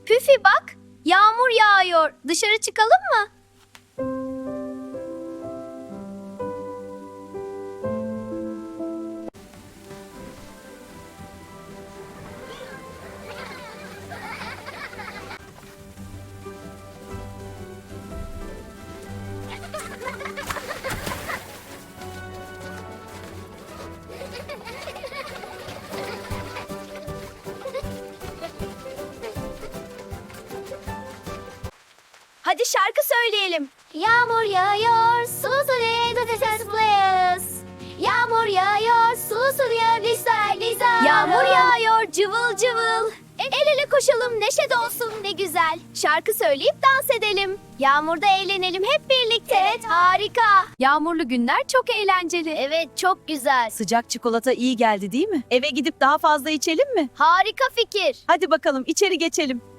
Püfi bak, yağmur yağıyor. Dışarı çıkalım mı? Hadi şarkı söyleyelim. Yağmur yağıyor, sulu sulu domates zıplayız. Yağmur yağıyor, sulu sulu lisa. Yağmur yağıyor, cıvıl cıvıl. El ele koşalım, neşe dolsun ne güzel. Şarkı söyleyip dans edelim. Yağmurda eğlenelim hep birlikte. Evet, harika. Yağmurlu günler çok eğlenceli. Evet, çok güzel. Sıcak çikolata iyi geldi değil mi? Eve gidip daha fazla içelim mi? Harika fikir. Hadi bakalım içeri geçelim.